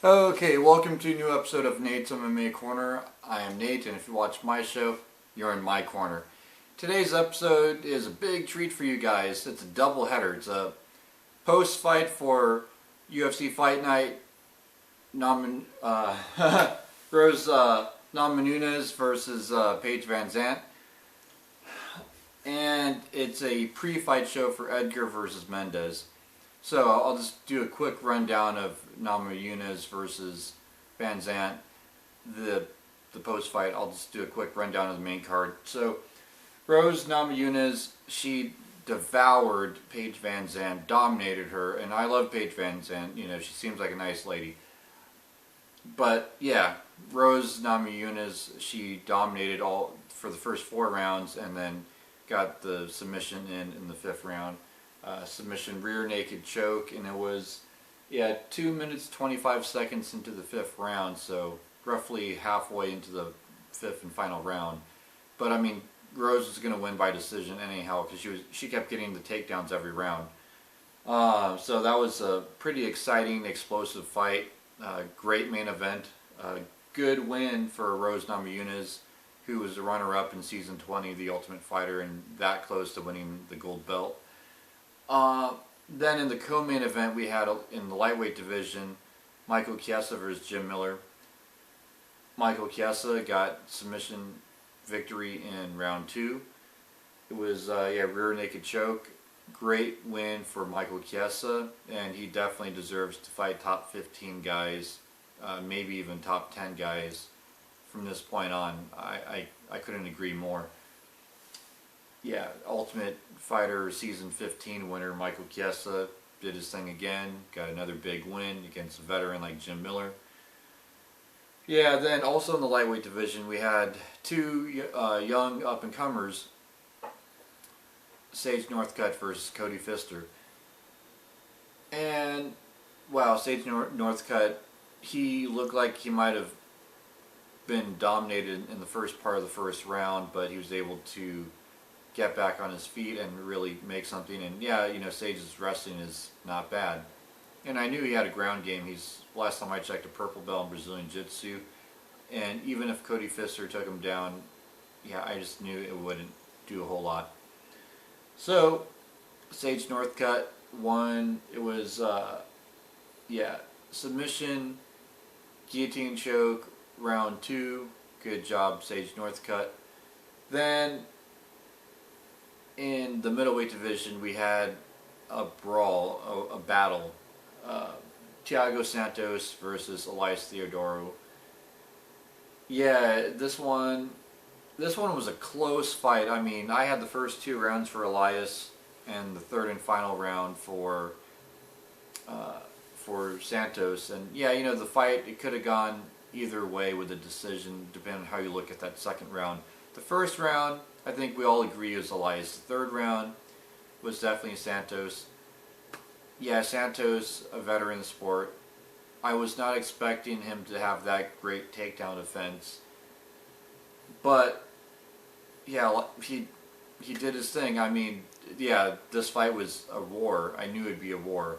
Okay, welcome to a new episode of Nate's MMA Corner. I am Nate, and if you watch my show, you're in my corner. Today's episode is a big treat for you guys. It's a double header. It's a post-fight for UFC Fight Night. Rose namajunas versus Paige vanzant. And it's a pre-fight show for Edgar versus Mendes. So I'll just do a quick rundown of namajunas versus vanzant. The post-fight, I'll just do a quick rundown of the main card. So Rose namajunas, she devoured Paige vanzant, dominated her, and I love Paige vanzant. You know, she seems like a nice lady. But yeah, Rose namajunas, she dominated all for the first 4 rounds, and then got the submission in the 5th round. Submission rear naked choke, and it was 2 minutes 25 seconds into the 5th round, so roughly halfway into the 5th and final round. But I mean, Rose was going to win by decision anyhow, because she kept getting the takedowns every round. So that was a pretty exciting, explosive fight. Great main event. Good win for Rose namajunas, who was the runner-up in season 20 of The Ultimate Fighter, and that close to winning the gold belt. Then in the co-main event, we had in the lightweight division, Michael Chiesa versus Jim Miller. Michael Chiesa got submission victory in round 2. It was rear naked choke. Great win for Michael Chiesa, and he definitely deserves to fight top 15 guys, maybe even top 10 guys from this point on. I couldn't agree more. Yeah, Ultimate Fighter Season 15 winner Michael Chiesa did his thing again, got another big win against a veteran like Jim Miller. Yeah, then also in the lightweight division we had 2 young up-and-comers, Sage Northcutt versus Cody Pfister. And wow, Sage Northcutt, he looked like he might have been dominated in the first part of the first round, but he was able to get back on his feet and really make something. And yeah, you know, Sage's wrestling is not bad, and I knew he had a ground game. He's, last time I checked, a purple belt in Brazilian Jiu-Jitsu, and even if Cody Pfister took him down, yeah, I just knew it wouldn't do a whole lot. So Sage Northcutt won. It was submission, guillotine choke, round 2. Good job, Sage Northcutt. Then in the middleweight division, we had a brawl, a battle. Thiago Santos versus Elias Theodorou. Yeah, this one was a close fight. I mean, I had the first 2 rounds for Elias, and the 3rd and final round for Santos. And yeah, you know, the fight, it could have gone either way with a decision, depending on how you look at that 2nd round. The 1st round, I think we all agree, is Elias. The 3rd round was definitely Santos. Yeah, Santos, a veteran in the sport. I was not expecting him to have that great takedown defense, but yeah, he did his thing. I mean, yeah, this fight was a war. I knew it'd be a war.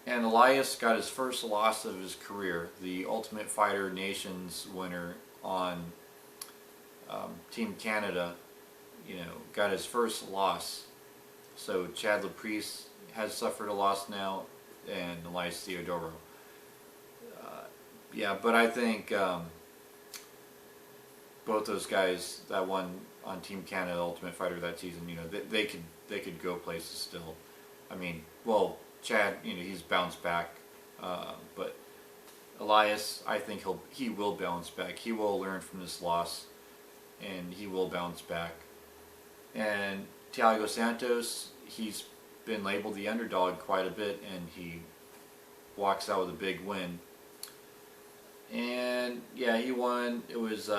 And Elias got his first loss of his career, the Ultimate Fighter Nations winner on Team Canada, you know, got his first loss. So Chad Laprise has suffered a loss now, and Elias Theodorou. Yeah, but I think both those guys that won on Team Canada Ultimate Fighter that season, you know, they could go places still. I mean, well, Chad, you know, he's bounced back, but Elias, I think he will bounce back. He will learn from this loss, and he will bounce back. And Thiago Santos, he's been labeled the underdog quite a bit, and he walks out with a big win. And yeah, he won. It was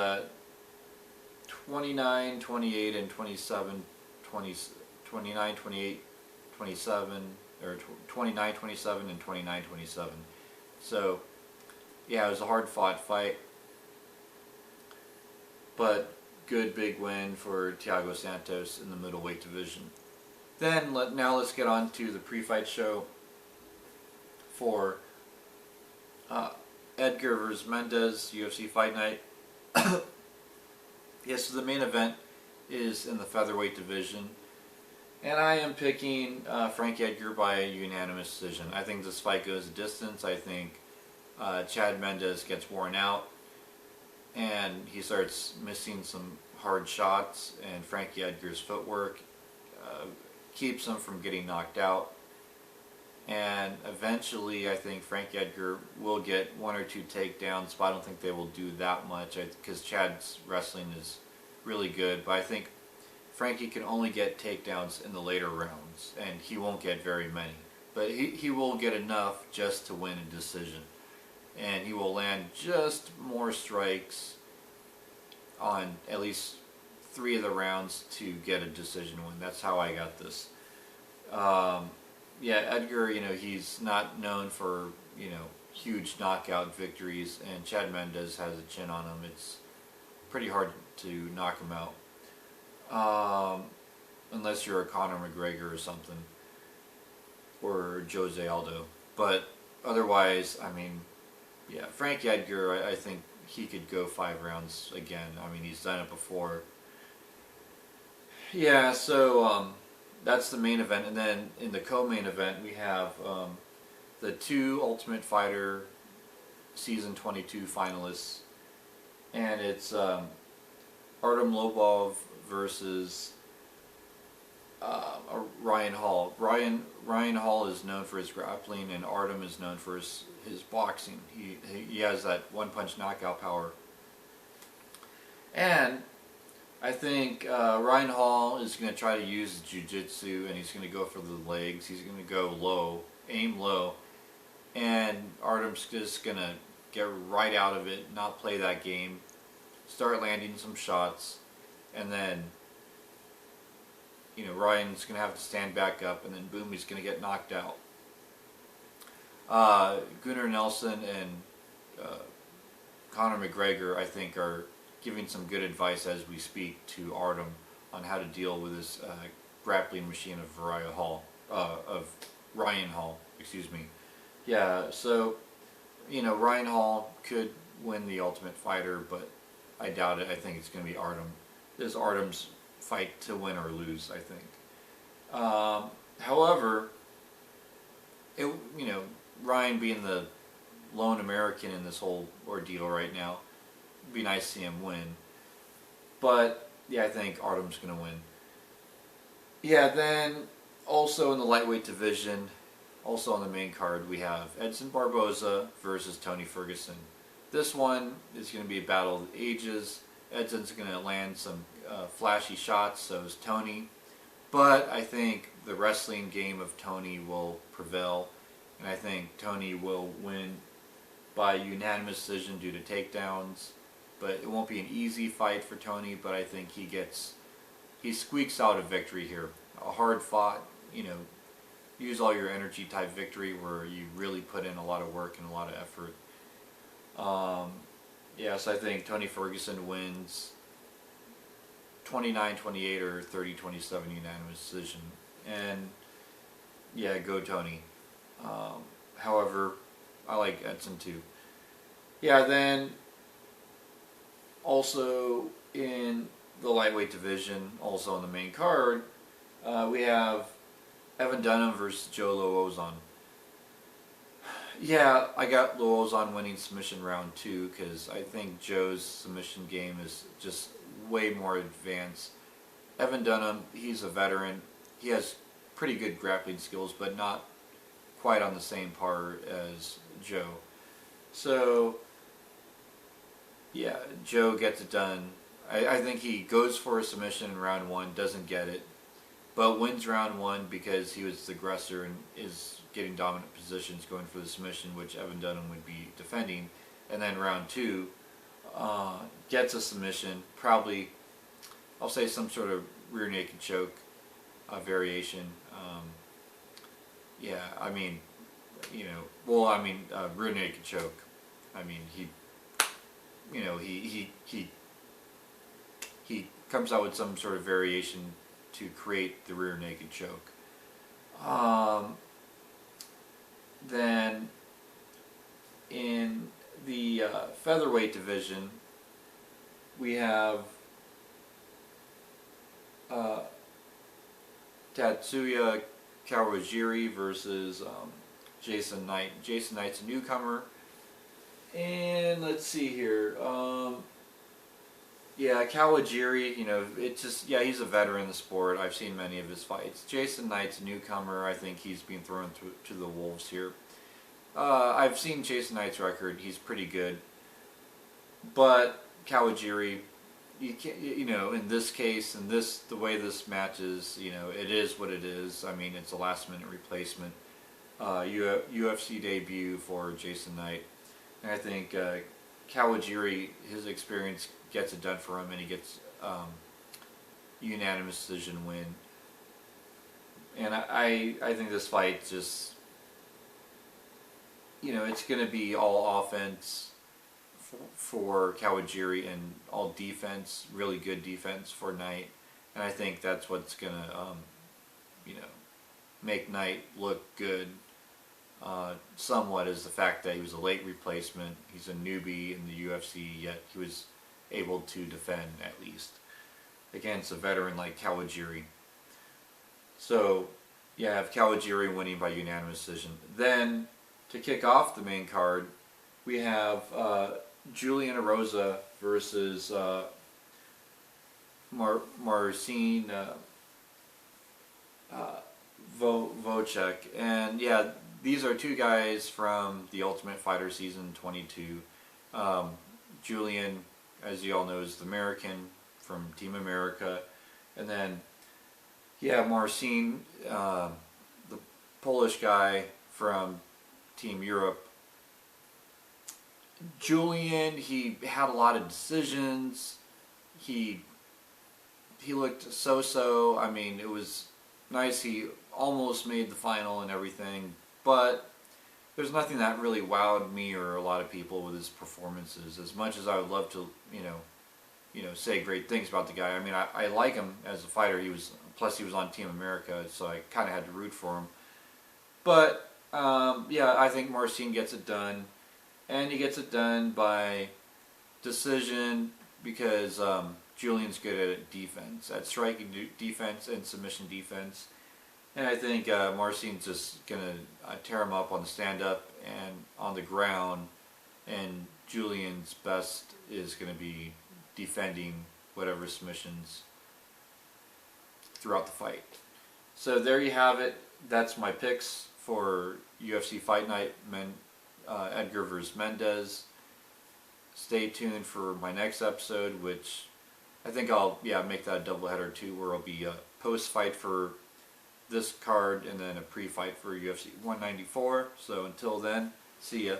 29, 28, and 27, 29, 28, 27, or 29, 27, and 29, 27. So yeah, it was a hard-fought fight, but good big win for Thiago Santos in the middleweight division. Then now let's get on to the pre-fight show for Edgar versus Mendes, UFC Fight Night. Yes, so the main event is in the featherweight division. And I am picking Frank Edgar by a unanimous decision. I think this fight goes a distance. I think Chad Mendes gets worn out and he starts missing some hard shots, and Frankie Edgar's footwork keeps him from getting knocked out. And eventually I think Frankie Edgar will get 1 or 2 takedowns, but I don't think they will do that much because Chad's wrestling is really good. But I think Frankie can only get takedowns in the later rounds, and he won't get very many. But he will get enough just to win a decision. And he will land just more strikes on at least 3 of the rounds to get a decision win. That's how I got this. Yeah, Edgar, he's not known for, huge knockout victories, and Chad Mendes has a chin on him. It's pretty hard to knock him out. Unless you're a Conor McGregor or something, or Jose Aldo. But otherwise, yeah, Frank Edgar, I think he could go 5 rounds again. He's done it before. Yeah, so that's the main event. And then in the co-main event, we have the 2 Ultimate Fighter Season 22 finalists. And it's Artem Lobov versus Ryan Hall. Ryan Hall is known for his grappling, and Artem is known for his boxing. He has that one-punch knockout power. And I think Ryan Hall is going to try to use jiu-jitsu, and he's going to go for the legs. He's going to go low, aim low, and Artem's just going to get right out of it, not play that game, start landing some shots, and then Ryan's going to have to stand back up, and then boom, he's going to get knocked out. Gunnar Nelson and Conor McGregor, I think, are giving some good advice as we speak to Artem on how to deal with this grappling machine of Ryan Hall. Excuse me. Yeah, so Ryan Hall could win the Ultimate Fighter, but I doubt it. I think it's going to be Artem. This is Artem's fight to win or lose, I think. However, Ryan being the lone American in this whole ordeal right now, it'd be nice to see him win. But yeah, I think Artem's going to win. Yeah, then also in the lightweight division, also on the main card, we have Edson Barboza versus Tony Ferguson. This one is going to be a battle of the ages. Edson's going to land some flashy shots, so is Tony. But I think the wrestling game of Tony will prevail, and I think Tony will win by unanimous decision due to takedowns. But it won't be an easy fight for Tony, but I think he squeaks out a victory here. A hard fought, use all your energy type victory where you really put in a lot of work and a lot of effort. Yes, I think Tony Ferguson wins 29-28 or 30-27 unanimous decision. And yeah, go Tony. However, I like Edson too. Yeah, then also in the lightweight division, also on the main card, we have Evan Dunham versus Joe Lauzon. Yeah, I got Lauzon winning submission round 2 because I think Joe's submission game is just way more advanced. Evan Dunham, he's a veteran. He has pretty good grappling skills, but not quite on the same par as Joe. So, yeah, Joe gets it done. I think he goes for a submission in round 1, doesn't get it, but wins round 1 because he was the aggressor and is getting dominant positions, going for the submission, which Evan Dunham would be defending. And then round 2, gets a submission, probably, I'll say some sort of rear naked choke variation. Yeah, rear naked choke. He comes out with some sort of variation to create the rear naked choke. Then in the featherweight division, we have Tatsuya Kawajiri versus Jason Knight. Jason Knight's a newcomer. And let's see here. Yeah, Kawajiri, you know, it's just, yeah, he's a veteran in the sport. I've seen many of his fights. Jason Knight's a newcomer. I think he's being thrown to the wolves here. I've seen Jason Knight's record. He's pretty good. But Kawajiri, you can't, you know, in this case, in this, the way this match is, you know, it is what it is. I mean, it's a last-minute replacement. UFC debut for Jason Knight. And I think Kawajiri, his experience gets it done for him, and he gets unanimous decision win. And I think this fight just, you know, it's going to be all offense for Kawajiri and all defense, really good defense for Knight. And I think that's what's going to, you know, make Knight look good. Somewhat is the fact that he was a late replacement. He's a newbie in the UFC, yet he was able to defend at least against a veteran like Kawajiri. So, yeah, I have Kawajiri winning by unanimous decision. Then, to kick off the main card, we have Julian Erosa versus Marcin Vocek. And, yeah, these are two guys from the Ultimate Fighter Season 22. Julian, as you all know, is the American from Team America. And then, yeah, Marcin, the Polish guy from Team Europe. Julian, he had a lot of decisions. He looked so-so. I mean, it was nice. He almost made the final and everything. But there's nothing that really wowed me or a lot of people with his performances. As much as I would love to, you know, say great things about the guy. I mean, I like him as a fighter. Plus he was on Team America, so I kind of had to root for him. But yeah, I think Marcin gets it done, and he gets it done by decision because Julian's good at defense, at striking defense and submission defense. And I think Marcin's just going to tear him up on the stand-up and on the ground. And Julian's best is going to be defending whatever submissions throughout the fight. So there you have it. That's my picks for UFC Fight Night, Edgar versus Mendes. Stay tuned for my next episode, which I think I'll make that a doubleheader too, where it'll be a post-fight for this card and then a pre-fight for UFC 194. So until then, see ya.